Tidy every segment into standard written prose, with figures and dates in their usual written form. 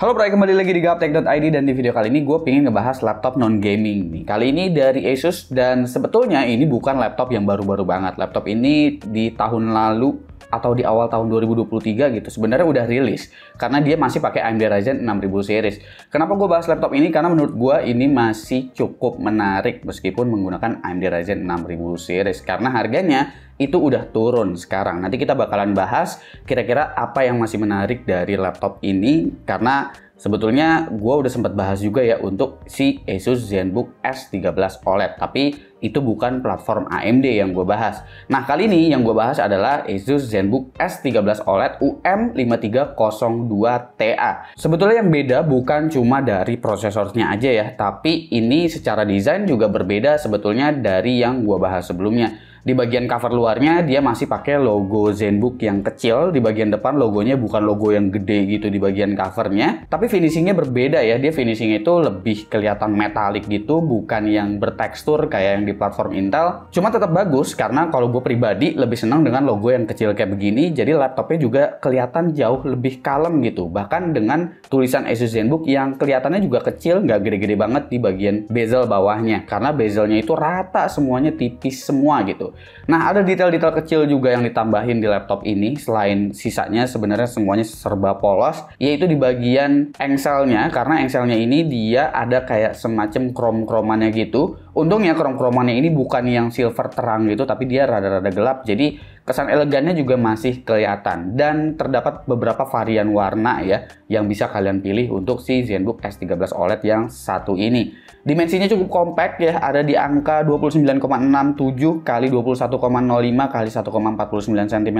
Halo Bray, kembali lagi di Gaptek.id dan di video kali ini gue pengen ngebahas laptop non-gaming nih. Kali ini dari Asus dan sebetulnya ini bukan laptop yang baru-baru banget. Laptop ini di tahun lalu atau di awal tahun 2023 gitu sebenarnya udah rilis karena dia masih pakai AMD Ryzen 6000 series. Kenapa gue bahas laptop ini? Karena menurut gue ini masih cukup menarik meskipun menggunakan AMD Ryzen 6000 series karena harganya itu udah turun sekarang. Nanti kita bakalan bahas kira-kira apa yang masih menarik dari laptop ini karena sebetulnya gue udah sempat bahas juga ya untuk si Asus ZenBook S13 OLED, tapi itu bukan platform AMD yang gue bahas. Nah, kali ini yang gue bahas adalah Asus ZenBook S13 OLED UM5302TA. Sebetulnya yang beda bukan cuma dari prosesornya aja ya, tapi ini secara desain juga berbeda sebetulnya dari yang gue bahas sebelumnya. Di bagian cover luarnya dia masih pakai logo ZenBook yang kecil, di bagian depan logonya bukan logo yang gede gitu di bagian covernya, tapi finishingnya berbeda ya. Dia finishingnya itu lebih kelihatan metalik gitu, bukan yang bertekstur kayak yang di platform Intel. Cuma tetap bagus karena kalau gue pribadi lebih senang dengan logo yang kecil kayak begini, jadi laptopnya juga kelihatan jauh lebih kalem gitu. Bahkan dengan tulisan Asus ZenBook yang kelihatannya juga kecil, nggak gede-gede banget di bagian bezel bawahnya, karena bezelnya itu rata semuanya, tipis semua gitu. Nah, ada detail-detail kecil juga yang ditambahin di laptop ini selain sisanya sebenarnya semuanya serba polos, yaitu di bagian engselnya, karena engselnya ini dia ada kayak semacam krom-kromannya gitu. Untungnya krom-kromannya ini bukan yang silver terang gitu, tapi dia rada-rada gelap, jadi kesan elegannya juga masih kelihatan. Dan terdapat beberapa varian warna ya yang bisa kalian pilih untuk si ZenBook S13 OLED yang satu ini. Dimensinya cukup compact ya, ada di angka 29,67 x 21,05 x 1,49 cm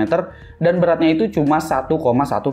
dan beratnya itu cuma 1,1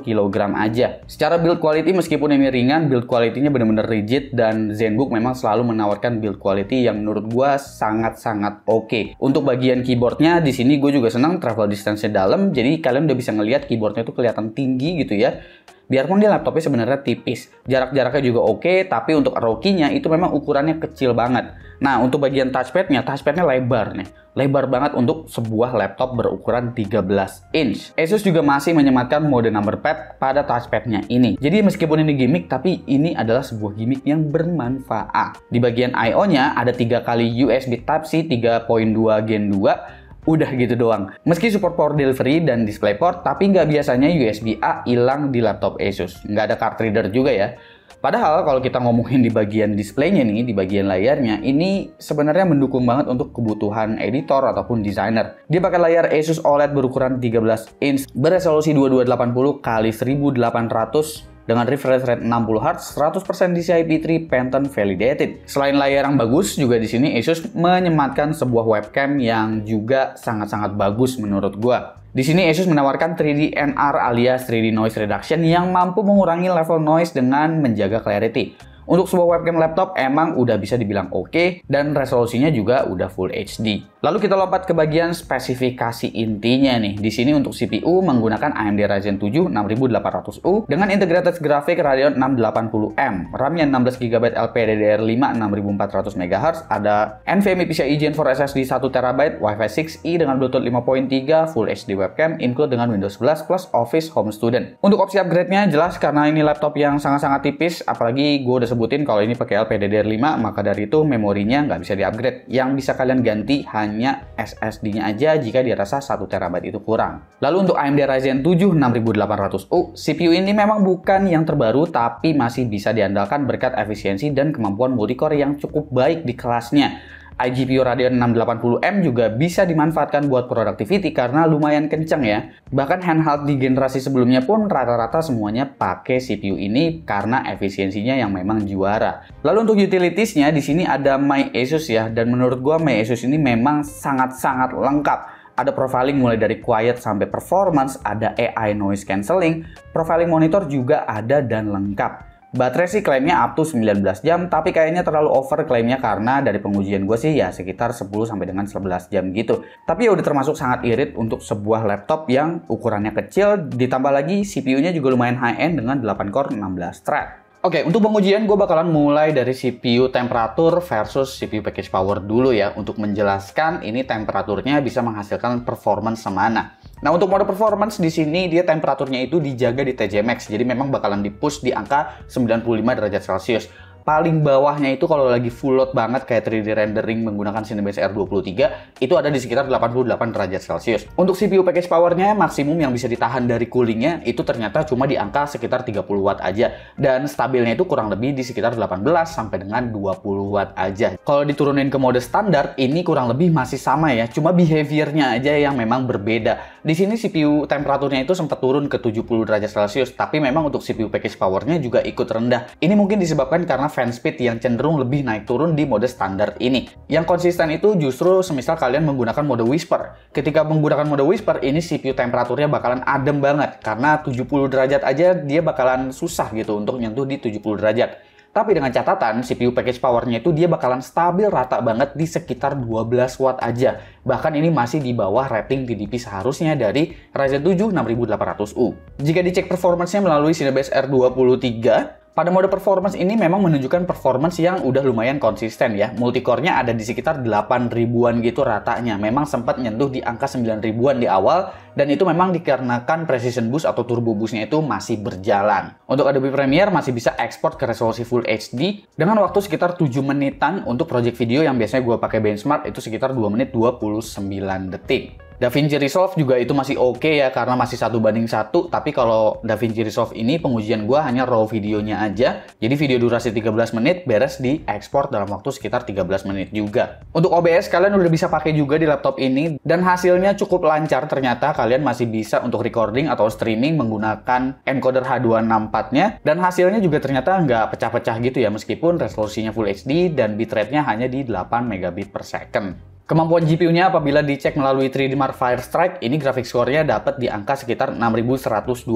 kg aja. Secara build quality meskipun ini ringan, build quality-nya bener-bener rigid dan ZenBook memang selalu menawarkan build quality yang menurut gua sangat-sangat oke. Untuk bagian keyboardnya di sini gue juga senang travel distance-nya dalam, jadi kalian udah bisa ngelihat keyboardnya itu kelihatan tinggi gitu ya. Biarpun dia laptopnya sebenarnya tipis, jarak-jaraknya juga oke, tapi untuk arrow key-nya itu memang ukurannya kecil banget. Nah, untuk bagian touchpad-nya lebar nih. Lebar banget untuk sebuah laptop berukuran 13 inch. Asus juga masih menyematkan mode number pad pada touchpad-nya ini. Jadi meskipun ini gimmick, tapi ini adalah sebuah gimmick yang bermanfaat. Di bagian I/O-nya ada 3 kali USB Type-C 3.2 Gen 2. Udah gitu doang. Meski support power delivery dan DisplayPort, tapi nggak biasanya USB-A hilang di laptop Asus. Nggak ada card reader juga ya. Padahal kalau kita ngomongin di bagian displaynya nih, di bagian layarnya, ini sebenarnya mendukung banget untuk kebutuhan editor ataupun desainer. Dia pakai layar Asus OLED berukuran 13 inch beresolusi 2280 x 1800 dengan refresh rate 60 Hz, 100% DCI P3 Pantone Validated. Selain layar yang bagus, juga di sini Asus menyematkan sebuah webcam yang juga sangat-sangat bagus menurut gua. Di sini Asus menawarkan 3D NR alias 3D Noise Reduction yang mampu mengurangi level noise dengan menjaga clarity. Untuk sebuah webcam laptop emang udah bisa dibilang oke dan resolusinya juga udah Full HD. Lalu kita lompat ke bagian spesifikasi intinya nih. Di sini untuk CPU menggunakan AMD Ryzen 7 6800U dengan integrated grafik Radeon 680M, RAM-nya 16GB LPDDR5 6400 MHz, ada NVMe PCIe Gen 4 SSD 1TB, Wi-Fi 6E dengan Bluetooth 5.3, Full HD webcam, include dengan Windows 11 plus Office Home Student. Untuk opsi upgrade-nya jelas karena ini laptop yang sangat-sangat tipis, apalagi gue udah sebutin kalau ini pakai LPDDR5, maka dari itu memorinya nggak bisa di-upgrade. Yang bisa kalian ganti hanya SSD-nya aja jika dirasa 1TB itu kurang. Lalu untuk AMD Ryzen 7 6800U, CPU ini memang bukan yang terbaru tapi masih bisa diandalkan berkat efisiensi dan kemampuan multicore yang cukup baik di kelasnya. iGPU Radeon 680M juga bisa dimanfaatkan buat productivity karena lumayan kenceng ya. Bahkan handheld di generasi sebelumnya pun rata-rata semuanya pakai CPU ini karena efisiensinya yang memang juara. Lalu untuk utilitiesnya di sini ada My Asus ya, dan menurut gua My Asus ini memang sangat-sangat lengkap. Ada profiling mulai dari quiet sampai performance, ada AI noise cancelling, profiling monitor juga ada dan lengkap. Baterai sih klaimnya up to 19 jam, tapi kayaknya terlalu over klaimnya karena dari pengujian gue sih ya sekitar 10 sampai dengan 11 jam gitu. Tapi ya udah termasuk sangat irit untuk sebuah laptop yang ukurannya kecil, ditambah lagi CPU-nya juga lumayan high-end dengan 8 core 16 thread. Oke, untuk pengujian gue bakalan mulai dari CPU temperatur versus CPU package power dulu ya, untuk menjelaskan ini temperaturnya bisa menghasilkan performance semana. Nah, untuk mode performance di sini dia temperaturnya itu dijaga di TJ Max. Jadi memang bakalan di-push di angka 95 derajat Celcius. Paling bawahnya itu kalau lagi full load banget kayak 3D rendering menggunakan Cinebench R23 itu ada di sekitar 88 derajat Celcius. Untuk CPU package powernya maksimum yang bisa ditahan dari coolingnya itu ternyata cuma di angka sekitar 30 watt aja, dan stabilnya itu kurang lebih di sekitar 18 sampai dengan 20 watt aja. Kalau diturunin ke mode standar ini kurang lebih masih sama ya, cuma behaviornya aja yang memang berbeda. Di sini CPU temperaturnya itu sempat turun ke 70 derajat Celcius, tapi memang untuk CPU package powernya juga ikut rendah. Ini mungkin disebabkan karena fan speed yang cenderung lebih naik turun di mode standar ini. Yang konsisten itu justru semisal kalian menggunakan mode Whisper. Ketika menggunakan mode Whisper, ini CPU temperaturnya bakalan adem banget, karena 70 derajat aja dia bakalan susah gitu untuk nyentuh di 70 derajat. Tapi dengan catatan, CPU package powernya itu dia bakalan stabil rata banget di sekitar 12 watt aja. Bahkan ini masih di bawah rating TDP seharusnya dari Ryzen 7 6800U. Jika dicek performance-nya melalui Cinebench R23, pada mode performance ini memang menunjukkan performance yang udah lumayan konsisten ya. Multicore-nya ada di sekitar 8 ribuan gitu ratanya. Memang sempat nyentuh di angka 9 ribuan di awal, dan itu memang dikarenakan precision boost atau turbo boost-nya itu masih berjalan. Untuk Adobe Premiere masih bisa ekspor ke resolusi Full HD dengan waktu sekitar 7 menitan. Untuk project video yang biasanya gue pakai benchmark itu sekitar 2 menit 29 detik. DaVinci Resolve juga itu masih oke ya, karena masih 1:1, tapi kalau DaVinci Resolve ini pengujian gua hanya raw videonya aja. Jadi video durasi 13 menit beres di ekspor dalam waktu sekitar 13 menit juga. Untuk OBS kalian udah bisa pakai juga di laptop ini, dan hasilnya cukup lancar ternyata. Kalian masih bisa untuk recording atau streaming menggunakan encoder H264-nya, dan hasilnya juga ternyata nggak pecah-pecah gitu ya, meskipun resolusinya Full HD dan bitrate-nya hanya di 8 megabit per second. Kemampuan GPU-nya apabila dicek melalui 3D Mark Firestrike, ini graphic score-nya dapat di angka sekitar 6120.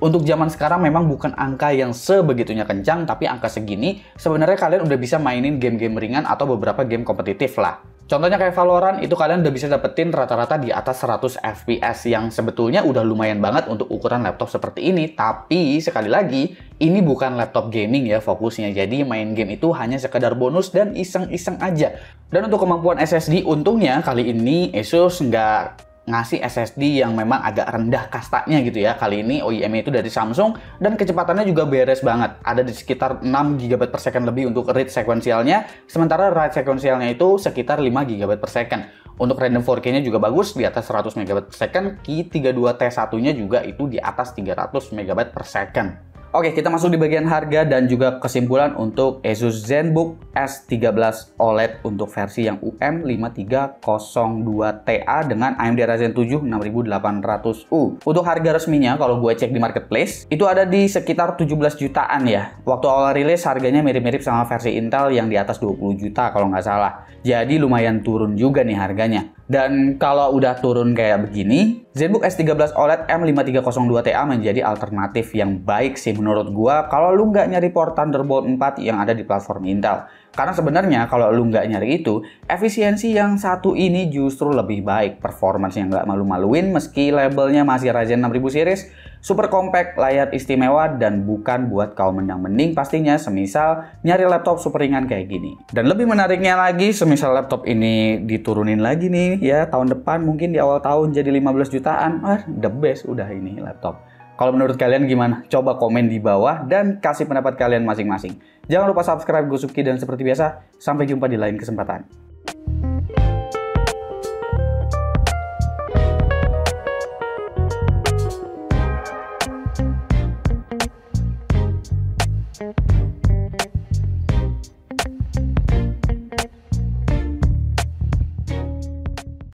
Untuk zaman sekarang memang bukan angka yang sebegitunya kencang, tapi angka segini sebenarnya kalian udah bisa mainin game-game ringan atau beberapa game kompetitif lah. Contohnya kayak Valorant, itu kalian udah bisa dapetin rata-rata di atas 100 FPS, yang sebetulnya udah lumayan banget untuk ukuran laptop seperti ini. Tapi sekali lagi, ini bukan laptop gaming ya fokusnya. Jadi main game itu hanya sekedar bonus dan iseng-iseng aja. Dan untuk kemampuan SSD, untungnya kali ini Asus nggak ngasih SSD yang memang agak rendah kastanya gitu ya. Kali ini OEM itu dari Samsung, dan kecepatannya juga beres banget. Ada di sekitar 6 GB per second lebih untuk read sekuensialnya, sementara write sekuensialnya itu sekitar 5 GB per second. Untuk random 4K-nya juga bagus, di atas 100 MB per second. Ki32T1-nya juga itu di atas 300 MB per second. Oke, kita masuk di bagian harga dan juga kesimpulan untuk Asus ZenBook S13 OLED untuk versi yang UM5302TA dengan AMD Ryzen 7 6800U. Untuk harga resminya, kalau gue cek di marketplace, itu ada di sekitar 17 jutaan ya. Waktu awal rilis harganya mirip-mirip sama versi Intel yang di atas 20 juta kalau nggak salah. Jadi lumayan turun juga nih harganya. Dan kalau udah turun kayak begini, ZenBook S13 OLED M5302TA menjadi alternatif yang baik sih menurut gua kalau lu nggak nyari port Thunderbolt 4 yang ada di platform Intel. Karena sebenarnya kalau lu nggak nyari itu, efisiensi yang satu ini justru lebih baik. Performance yang nggak malu-maluin meski labelnya masih Ryzen 6000 series, super compact, layar istimewa, dan bukan buat kaum mendang-mending pastinya, semisal nyari laptop super ringan kayak gini. Dan lebih menariknya lagi, semisal laptop ini diturunin lagi nih ya tahun depan, mungkin di awal tahun jadi 15 jutaan, the best udah ini laptop. Kalau menurut kalian gimana? Coba komen di bawah dan kasih pendapat kalian masing-masing. Jangan lupa subscribe Gosupki, dan seperti biasa, sampai jumpa di lain kesempatan.